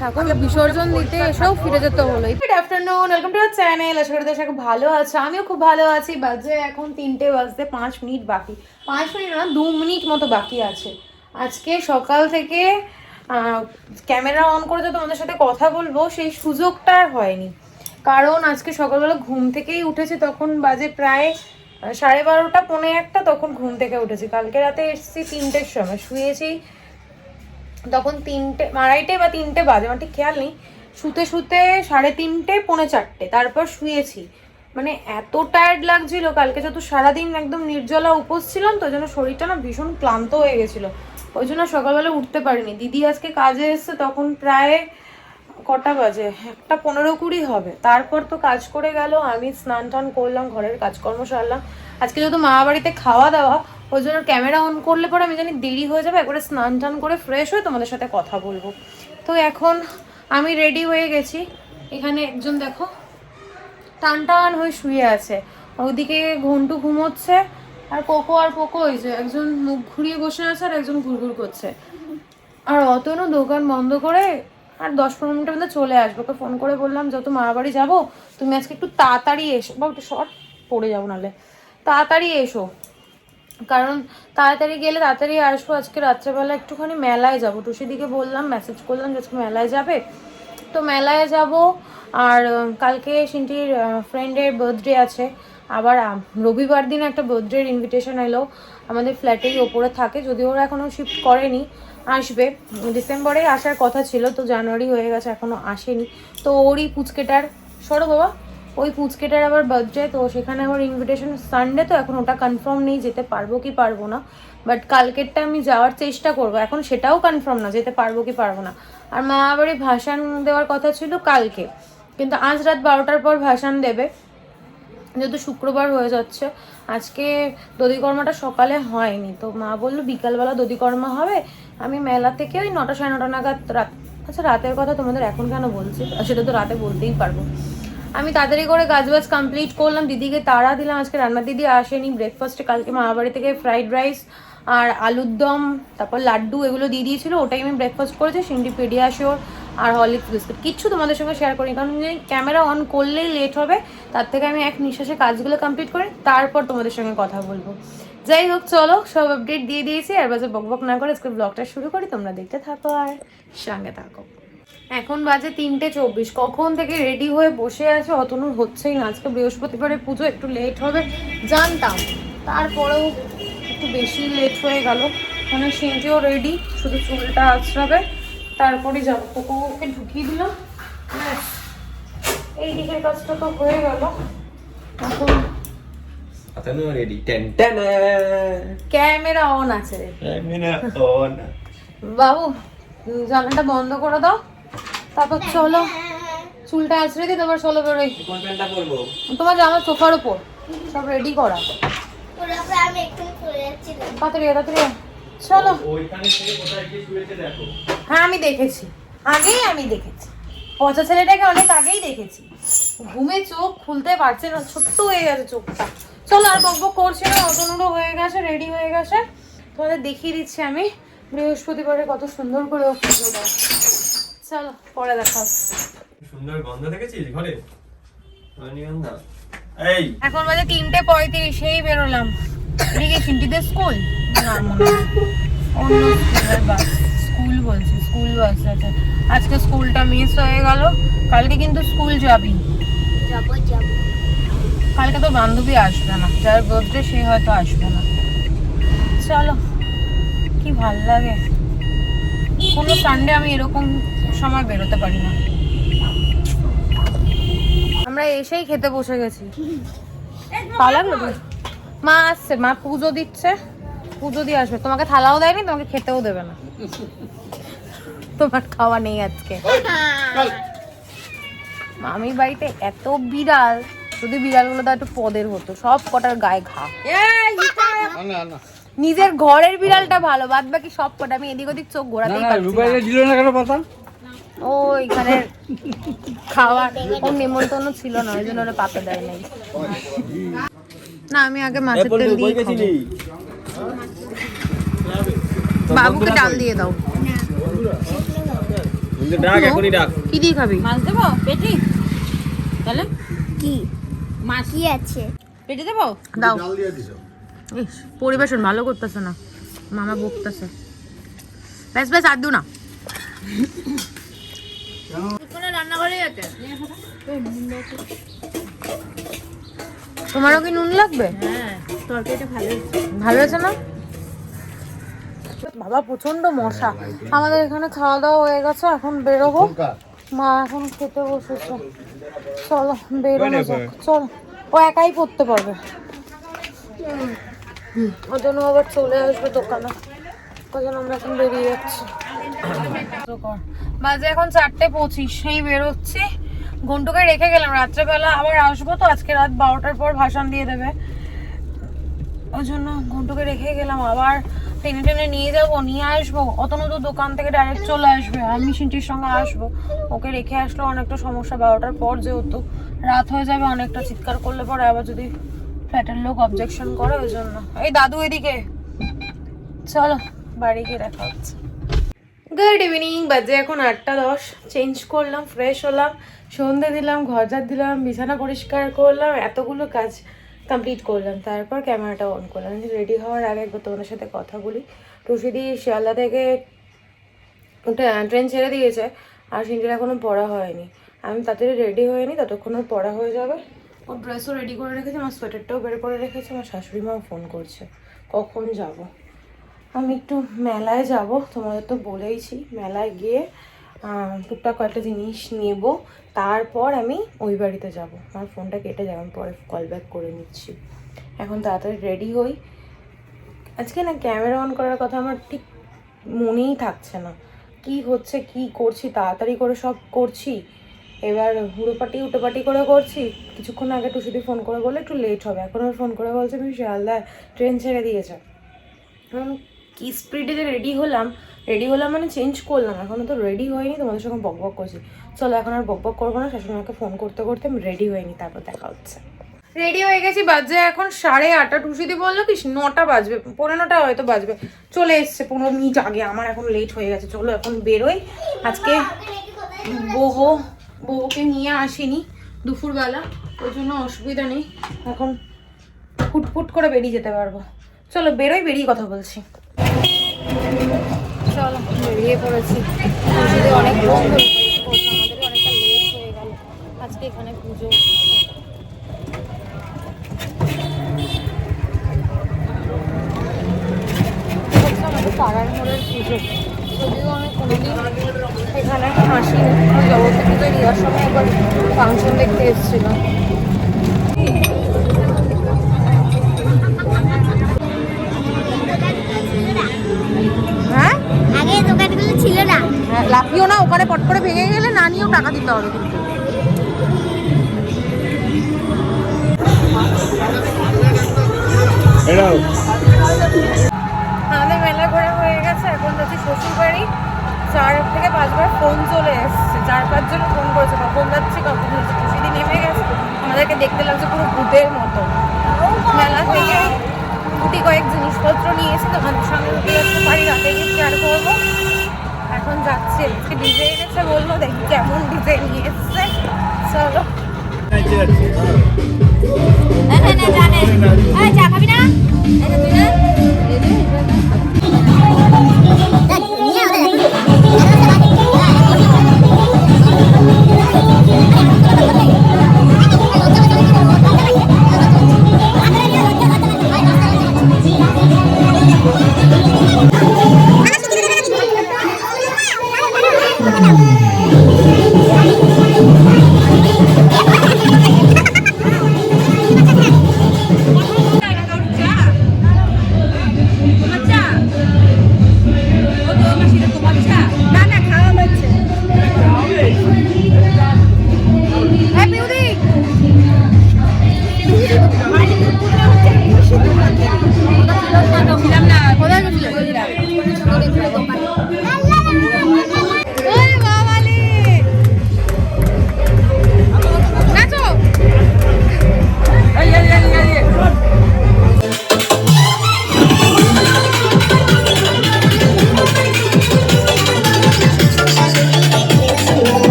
ঠাকুর বিসর্জন দিতে এসেও ফিরে যেতে হলো। Good afternoon, welcome to our channel. আশা করি তোমরা ভালো আছো, আমিও খুব ভালো আছি। বাজে এখন 3টে বাজতে 5 মিনিট বাকি, 5 মিনিট না 2 মিনিট মতো বাকি আছে। আজকে সকাল থেকে ক্যামেরা অন করে যে তোমাদের সাথে কথা বলবো সেই সুযোগটা আর হয়নি, কারণ আজকে সকালবেলা ঘুম থেকেই উঠেছি, তখন বাজে প্রায় 12:30 পৌনে 1টা, তখন ঘুম থেকে উঠেছি। কালকে রাতে এসেছি 3টের সময়, শুয়েছি তখন 3টে 2:30 বা 3টে বাজে, আমার ঠিক খেয়াল নেই। শুতে শুতে 3:30 পৌনে 4টে, তারপর শুয়েছি। মানে এত টায়ার্ড লাগছিল, কালকে যত সারাদিন একদম নির্জলা উপোস ছিলাম, তো ওই জন্য শরীরটা না ভীষণ ক্লান্ত হয়ে গেছিলো, ওই জন্য সকালবেলা উঠতে পারিনি। দিদি আজকে কাজে এসছে, তখন প্রায় কটা বাজে, 1:15-20 হবে। তারপর তো কাজ করে গেল, আমি স্নান টান করলাম, ঘরের কাজকর্ম সারলাম। আজকে যেহেতু মা বাড়িতে খাওয়া দাওয়া, ওই জন্য ক্যামেরা অন করলে পরে আমি জানি দেরি হয়ে যাবে, একবারে স্নান টান করে ফ্রেশ হয়ে তোমাদের সাথে কথা বলবো। তো এখন আমি রেডি হয়ে গেছি। এখানে একজন দেখো টান টান হয়ে শুয়ে আছে, ওইদিকে ঘন্টু ঘুমোচ্ছে, আর কোকো আর পোকো ওই যে একজন মুখ ঘুরিয়ে বসে আছে আর একজন ঘুরঘুর করছে। আর অতনু দোকান বন্ধ করে আর 10-15 মিনিটের মধ্যে চলে আসবো। ওকে ফোন করে বললাম যত মা বাড়ি যাবো, তুমি আজকে একটু তাড়াতাড়ি এসো, বা একটু শর্ট পড়ে যাবো, নাহলে তাড়াতাড়ি এসো, কারণ তাড়াতাড়ি গেলে তাড়াতাড়ি আসবো। আজকে রাত্রেবেলা একটুখানি মেলায় যাবো, টুসিদিকে বললাম, মেসেজ করলাম যে আজকে মেলায় যাবে, তো মেলায় যাব। আর কালকে সিন্টির ফ্রেন্ডের বার্থডে আছে, আবার রবিবার দিন একটা বার্থডের ইনভিটেশন এলো, আমাদের ফ্ল্যাটেই ওপরে থাকে, যদিও ওরা এখনও শিফট করেনি, আসবে ডিসেম্বরে আসার কথা ছিল, তো জানুয়ারি হয়ে গেছে এখনও আসেনি। তো ওরই পুচকেটার, সরো বাবা, ওই পুচকেটার আবার বার্থডে, তো সেখানে আবার ইনভিটেশন সানডে, তো এখন ওটা কনফার্ম নেই যেতে পারবো কি পারবো না, বাট কালকেরটা আমি যাওয়ার চেষ্টা করবো, এখন সেটাও কনফার্ম না যেতে পারবো কি পারবো না। আর মা বাড়ি ভাসান দেওয়ার কথা ছিল কালকে, কিন্তু আজ রাত 12টার পর ভাসান দেবে, যেহেতু শুক্রবার হয়ে যাচ্ছে। আজকে দধিকর্মাটা সকালে হয়নি, তো মা বললো বিকালবেলা দধিকর্মা হবে। আমি মেলা থেকে ওই 9টা 9:30 নাগাদ রাত, আচ্ছা রাতের কথা তোমাদের এখন কেন বলছি, সেটা তো রাতে বলতেই পারবো। আমি তাড়াতাড়ি করে কাজবাজ কমপ্লিট করলাম, দিদিকে তাড়া দিলাম, আজকে রান্নার দিদি আসেনি। ব্রেকফাস্টে কালকে মা বাড়ি থেকে ফ্রাইড রাইস আর আলুর দম, তারপর লাড্ডু, এগুলো দিয়ে দিয়েছিল, ওটাই আমি ব্রেকফাস্ট করেছি। সিন্ডি পেডিয়াশিওর আর হরলিক্স বিস্কুট, কিচ্ছু তোমাদের সঙ্গে শেয়ার করি, কারণ ক্যামেরা অন করলেই লেট হবে, তার থেকে আমি এক নিঃশ্বাসে কাজগুলো কমপ্লিট করে তারপর তোমাদের সঙ্গে কথা বলবো। যাই হোক, চলো সব আপডেট দিয়ে দিয়েছি, আর বাজে বকবক না করে আজকে ব্লগটা শুরু করি, তোমরা দেখতে থাকো আর সঙ্গে থাকো। এখন বাজে 3:24, কখন থেকে রেডি হয়ে বসে আছে, অতনুর হচ্ছেই না। আজকে বৃহস্পতিবারে পুজো, একটু লেট হবে জানতাম, তারপরেও একটু বেশি লেট হয়ে গেল। মানে সিনটিও রেডি, শুধু চুলটা আঁচড়াবে, তারপরে যাবো। ওকে ঢুকিয়ে দিলাম, এই দিকের কাজটা তো হয়ে গেল। এখন ক্যামেরা অন আছে রে বাবু, জানালাটা বন্ধ করে দাও, তারপর চলো চুলটা আঁচড়ে দিই, তারপর চলো বেরোই। তোমার জামা সোফার উপর সব রেডি করা, তাড়াতাড়ি তাড়াতাড়ি চলো। হ্যাঁ আমি দেখেছি, আগেই আমি দেখেছি, পচা ছেলেটাকে অনেক আগেই দেখেছি, ঘুমে চোখ খুলতে পারছে না, ছোট্ট হয়ে গেছে চোখটা। চলো আর বকবক করছি না, অতনুরও হয়ে গেছে, রেডি হয়ে গেছে, তোমাদের দেখিয়ে দিচ্ছি আমি বৃহস্পতিবারে কত সুন্দর করে ও পুজো দেয়। চলো পরে দেখা হচ্ছে। সুন্দর গন্ধ দেখেছিস ঘরে? এখন বাজে 3:35, সেই বেরোলাম। এদিকে চিন্তিতে স্কুল না, মনে হয় অন্য স্কুলের বাস, স্কুল বলছি, স্কুল বাস আছে। আজকে স্কুলটা মিস হয়ে গেল, কালকে কিন্তু স্কুল যাবি? যাবো। কালকে তো বান্ধবী আসবে না, যার বার্থডে সে হয়তো আসবে না। চলো, কি ভাল লাগে, কোনো সানডে আমি এরকম সময় বেরোতে পারি না। আমরা এসেই খেতে বসে গেছি, ভালো লাগলো তো? মা আসছে, মা পুজো দিচ্ছে, পুজো দিয়ে আসবে, তোমাকে থালাও দেয়নি, তোমাকে খেতেও দেবে না, তোমার খাওয়া নেই আজকে। মামির বাড়িতে এত বিড়াল, যদি বিড়ালগুলো তো একটু পদের হতো, সব কটার গায়ে ঘা। নিজের ঘরের বিড়ালটা ভালো, বাদ বাকি সব কটা আমি এদিক ওদিক চোখ ঘোরাতেই পারছি না। ও এখানে খাওয়ার ওর নেমন্তন্ন ছিল না, ওই জন্য ওরা পাতে দেয় নাই। না আমি আগে মাছের তেল দিয়ে খাবো। বাবুকে ডাল দিয়ে দাও। কিন্তু ডাক এখনই ডাক। কি দিয়ে খাবি? মাছ দেবো পেটি তাহলে কি মাখি আছে পেটি দেবো দাও। ইস, পরিবেশন ভালো করতেছে না, মামা বকতেছে। ব্যাস ব্যাস আর দিও না। রান্না করে আছে তোমারও কি নুন লাগবে? হ্যাঁ তরকারিটা ভালো ভালো আছে না? বাবা প্রচন্ড মশা। আমাদের এখানে খাওয়া দাওয়া হয়ে গেছে, এখন বেরোবো। মা এখন খেতে বসেছে। চলো বেরোনো যাক, চলো। ও একাই পড়তে পারবে, ওর জন্য আবার চলে আসবে দোকানে। ওই জন্য আমরা এখন বেরিয়ে যাচ্ছি। বাজে এখন 4:25, সেই বেরোচ্ছি। ঘন্টুকে রেখে গেলাম, রাত্রেবেলা আবার আসবো তো, আজকে রাত 12টার পর ভাসান দিয়ে দেবে। ওই জন্য ঘন্টুকে রেখে গেলাম, আবার টেনে টেনে নিয়ে যাবো, নিয়ে আসবো। অতনু তো দোকান থেকে ডাইরেক্ট চলে আসবে, আমি সিনটির সঙ্গে আসবো। ওকে রেখে আসলে অনেকটা সমস্যা, 12টার পর যেহেতু রাত হয়ে যাবে, অনেকটা চিৎকার করলে পরে আবার যদি ফ্ল্যাটের লোক অবজেকশন করে, ওই জন্য। এই দাদু এদিকে চলো, বাড়ি গিয়ে দেখা হচ্ছে। গুড ইভিনিং, বাজে এখন 8:10। চেঞ্জ করলাম, ফ্রেশ হলাম, সন্ধে দিলাম, ঘর ঝাড় দিলাম, বিছানা পরিষ্কার করলাম, এতগুলো কাজ কমপ্লিট করলাম। তারপর ক্যামেরাটা অন করলাম। রেডি হওয়ার আগে একবার তোমাদের সাথে কথা বলি। টুসিদি শিয়ালদা থেকে ট্রেন ছেড়ে দিয়েছে, আর সিনটির এখনও পড়া হয়নি। আমি তাড়াতাড়ি রেডি হয়নি, ততক্ষণ ওর পড়া হয়ে যাবে। ওর ড্রেসও রেডি করে রেখেছে, আমার সোয়েটারটাও বের করে রেখেছে। আমার শাশুড়ি মাও ফোন করছে কখন যাব। আমি একটু মেলায় যাব, তোমাদের তো বলেইছি। মেলায় গিয়ে টুকটাক কয়েকটা জিনিস নেব, তারপর আমি ওই বাড়িতে যাব। আমার ফোনটা কেটে যাবে, আমি পরে কল ব্যাক করে নিচ্ছি। এখন তাড়াতাড়ি রেডি হই। আজকে না ক্যামেরা অন করার কথা আমার ঠিক মনেই থাকছে না, কি হচ্ছে কি করছি, তাড়াতাড়ি করে সব করছি। এবার উটোপাটি করে করছি। কিছুক্ষণ আগে টুসুদি ফোন করে বলে একটু লেট হবে, এখন আর ফোন করে বলছে আমি শিয়ালদায় ট্রেন ছেড়ে দিয়েছে। কি স্পিডে যে রেডি হলাম মানে চেঞ্জ করলাম, এখনও তো রেডি হয়নি। তোমাদের সঙ্গে বকবক করছি। চলো এখন আর বকবক করবো না, শাশুড়ি মাকে ফোন করতে করতে আমি রেডি হয়নি, তারপর দেখা হচ্ছে। রেডি হয়ে গেছি, বাজে এখন 8:30। টুসিদি বললো কি 9টা বাজবে, 9:45 হয়তো বাজবে। চলে এসছে 15 মিনিট আগে, আমার এখন লেট হয়ে গেছে। চলো এখন বেরোই। আজকে বউকে নিয়ে আসিনি দুপুরবেলা, ওই জন্য অসুবিধা নেই, এখন ফুটফুট করে বেরিয়ে যেতে পারবো। চলো বেরোই, বেরিয়ে কথা বলছি। চলো বেরিয়ে পড়েছি। পুজোতে অনেক বন্ধু, আমাদের অনেকটা লেট হয়ে গেল। আজকে এখানে পুজো, আমাদের পাড়ার মোড়ের পুজো। যদিও আমি কোনোদিন এখানে আসিনি, জগতী পুজোয় দেওয়ার সময় একবার ফাংশন দেখতে এসেছিলাম। হ্যাঁ আগে দোকানগুলো ছিল না। লাফিও না, ওখানে পট করে ভেঙে গেলে না নিয়েও টাকা দিতে হবে কিন্তু। আমাদের মেলা ঘোরা হয়ে গেছে, এখন যাচ্ছি শ্বশুর বাড়ি। 4 থেকে 5 বার ফোন চলে এসছে, 4-5 জন ফোন করেছে, কখন যাচ্ছি কখন যাচ্ছি। খুশিদি নেমে গেছে, আমাদেরকে দেখতে লাগছে পুরো ভূতের মতো। মেলা থেকে গুটি কয়েক জিনিসপত্র নিয়েছি, তোমাদের সঙ্গে উঠে যাচ্ছে পারি, রাতে গিয়ে শেয়ার করবো। এখন যাচ্ছি, আজকে ডিজাইন এসে বললো, দেখি কেমন ডিজাইন নিয়ে এসছে। চলো চা খাবি না?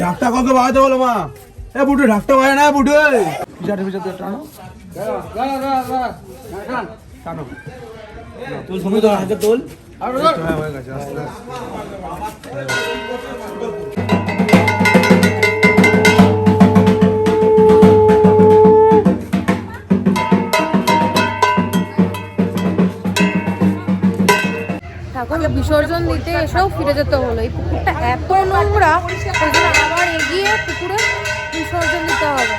ঢাকটা কাউকে বাজাতে বলো মা। এ বুটু ঢাকটা বাজে না বুটু। তুমি তো হাতে তোল। হয়ে গেছে আস্তে ঠাকুরকে বিসর্জন দিতে এসেও ফিরে যেতে হলো। এই পুকুরটা এত নোংরা, ওই জন্য আবার এগিয়ে পুকুরে বিসর্জন দিতে হবে।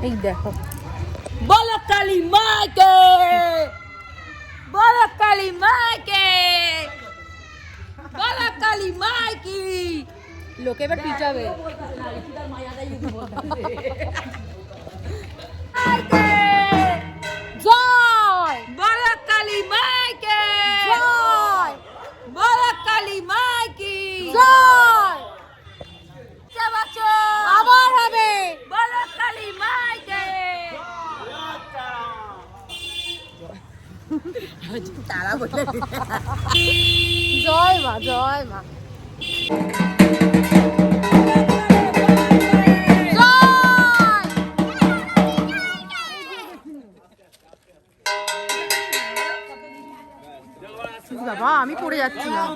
এই দেখো, বলো কালী মাকে, বলো কালী মাকে, বলো কালী মাকি। লোকে এবার পিটাবে। জয়, বলো কালী মাকে, জয়, বলো কালী মাকি। জয়। চাবাচো, আবার হবে। বলো কালী মাকে। তারা বলে জয় মা, জয় মা। বাবা, আমি পড়ে যাচ্ছিলাম।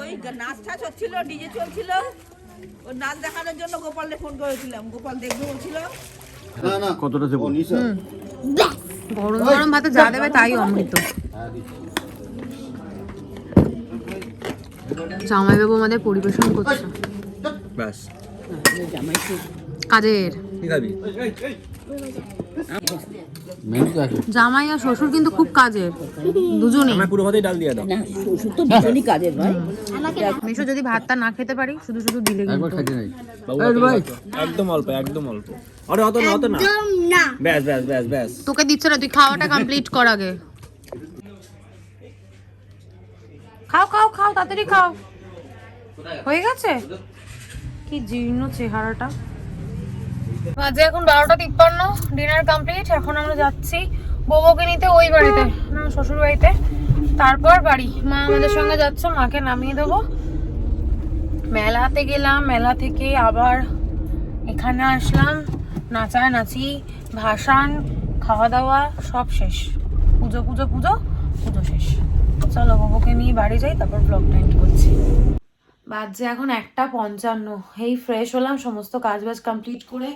ওই নাচ টাচ হচ্ছিল, ডিজে চলছিল, ওর নাচ দেখানোর জন্য গোপালকে ফোন করেছিলাম। গোপাল দেখবে বলছিল। কতটা দেবো? গরম গরম ভাতে যা দেবে তাই অমৃত। জামাইবাবু আমাদের পরিবেশন করছে। ব্যাস কাজের কি খাবি? জামাই আর শ্বশুর কিন্তু খুব কাজের, দুজনেই। আমার পুরো ভাতেই ডাল দিয়ে দাও। শ্বশুর তো ভীষণই কাজের ভাই। মেশো যদি ভাতটা না খেতে পারি, শুধু শুধু দিলে কিন্তু। একদম অল্প, একদম অল্প। আরে অত না, অত না। ব্যাস ব্যাস ব্যাস ব্যাস। তোকে দিচ্ছে না, তুই খাওয়াটা কমপ্লিট কর আগে। খাও খাও খাও, তাড়াতাড়ি খাও। হয়ে গেছে? কি জীর্ণ চেহারাটা। বাজে এখন 12:53, ডিনার কমপ্লিট। এখন আমরা যাচ্ছি বউকে নিতে ওই বাড়িতে, না শ্বশুর বাড়িতে, তারপর বাড়ি। মা আমাদের সঙ্গে যাচ্ছে, মাকে নামিয়ে দেবো। মেলাতে গেলাম, মেলা থেকে আবার এখানে আসলাম, নাচানাচি, ভাসান, খাওয়া দাওয়া সব শেষ। পুজো পুজো পুজো পুজো শেষ। চলো বউকে নিয়ে বাড়ি যাই, তারপর ব্লগটা এন্ড করছি। বাজে এখন 1:55। এই ফ্রেশ হলাম, সমস্ত কাজবাজ কমপ্লিট করে,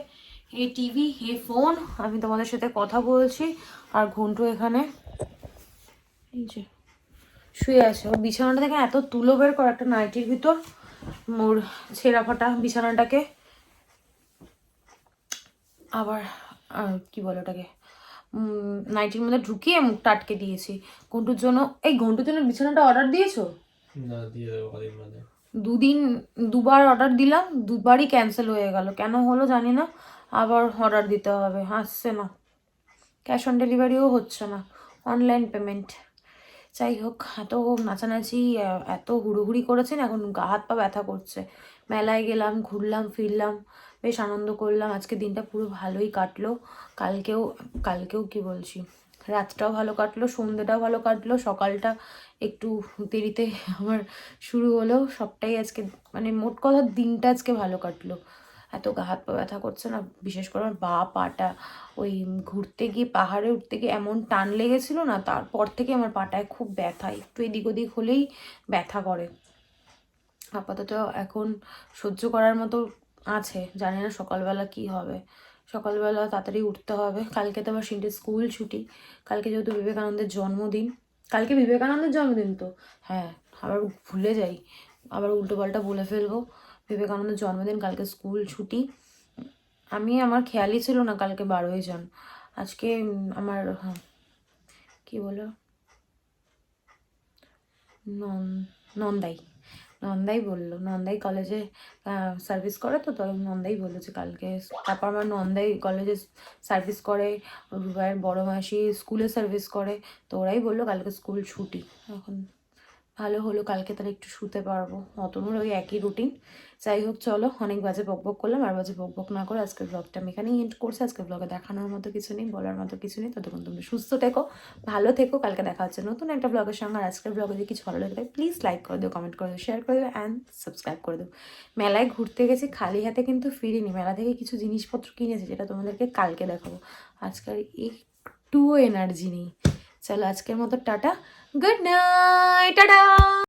এই টিভি, এই ফোন, আমি তোমাদের সাথে কথা বলছি। আর ঘন্টু এখানে এই যে শুয়ে আছে। ওর বিছানাটা দেখে এত তুলো বের করে একটা নাইটির ভিতর, মোর ছেঁড়া ফাটা বিছানাটাকে আবার কি বলে ওটাকে নাইটির মধ্যে ঢুকিয়ে মুখটা আটকে দিয়েছি ঘন্টুর জন্য। এই ঘন্টুর জন্য বিছানাটা অর্ডার দিয়েছো? না, দিয়ে দেবো কদিন বাদে। দুবার অর্ডার দিলাম, দুবারই ক্যান্সেল হয়ে গেল। কেন হলো জানি না, আবার অর্ডার দিতে হবে। আসছে না, ক্যাশ অন ডেলিভারিও হচ্ছে না। Online payment. যাই হোক, এত নাচানাচি এত হুড়োহুড়ি করেছেন, এখন গা হাত পা ব্যথা করছে। মেলায় গেলাম, ঘুরলাম ফিরলাম, বেশ আনন্দ করলাম। আজকে দিনটা পুরো ভালোই কাটলো। কালকেও কি বলছি, রাতটাও ভালো কাটলো, সন্ধ্যেটাও ভালো কাটলো, সকালটা একটু দেরিতে আমার শুরু হলো। সবটাই আজকে মানে মোট কথা দিনটা আজকে ভালো কাটলো। এত গা হাত পা ব্যথা করছে না, বিশেষ করে আমার পাটা ওই ঘুরতে গিয়ে পাহাড়ে উঠতে গিয়ে এমন টান লেগেছিল না, তারপর থেকে আমার পাটায় খুব ব্যথা, একটু এদিক ওদিক হলেই ব্যথা করে। আপাতত এখন সহ্য করার মতো আছে, জানি না সকালবেলা কি হবে। সকালবেলা তাড়াতাড়ি উঠতে হবে, কালকে তো আবার সিনটে স্কুল ছুটি। কালকে যেহেতু বিবেকানন্দের জন্মদিন, কালকে বিবেকানন্দের জন্মদিন তো, হ্যাঁ আবার ভুলে যাই, আবার উল্টোপাল্টা বলে ফেলবো। বিবেকানন্দের জন্মদিন, কালকে স্কুল ছুটি। আমার খেয়ালই ছিল না কালকে 12ই জন। আজকে আমার কি বলো নন্দাই বললো, নন্দাই কলেজে সার্ভিস করে তো নন্দাই বললো যে কালকে। তারপর আমার নন্দাই কলেজে সার্ভিস করে, রুবাইয়ের বড় মাসি স্কুলে সার্ভিস করে, তো ওরাই বললো কালকে স্কুল ছুটি। এখন ভালো হলো, কালকে তাহলে একটু শুতে পারবো। অতনুর ওই একই রুটিন। যাই হোক চলো, অনেক বাজে বকবক করলাম, আর বাজে বকবক না করে আজকের ব্লগটা আমি এখানেই এন্ড করছি। আজকের ব্লগে দেখানোর মতো কিছু নেই, বলার মতো কিছু নেই। ততক্ষণ তোমরা সুস্থ থেকো, ভালো থেকো। কালকে দেখা হচ্ছে নতুন একটা ব্লগের সঙ্গে। আর আজকের ব্লগে যদি কিছু ভালো লাগে প্লিজ লাইক করে দিও, কমেন্ট করে দিও, শেয়ার করে দিও অ্যান্ড সাবস্ক্রাইব করে দিও। মেলায় ঘুরতে গেছি, খালি হাতে কিন্তু ফিরিনি, মেলা থেকে কিছু জিনিসপত্র কিনেছি যেটা তোমাদেরকে কালকে দেখাবো। আজকের একটুও এনার্জি নেই। চলো আজকের মতো টাটা, গুড নাইট, টাটা।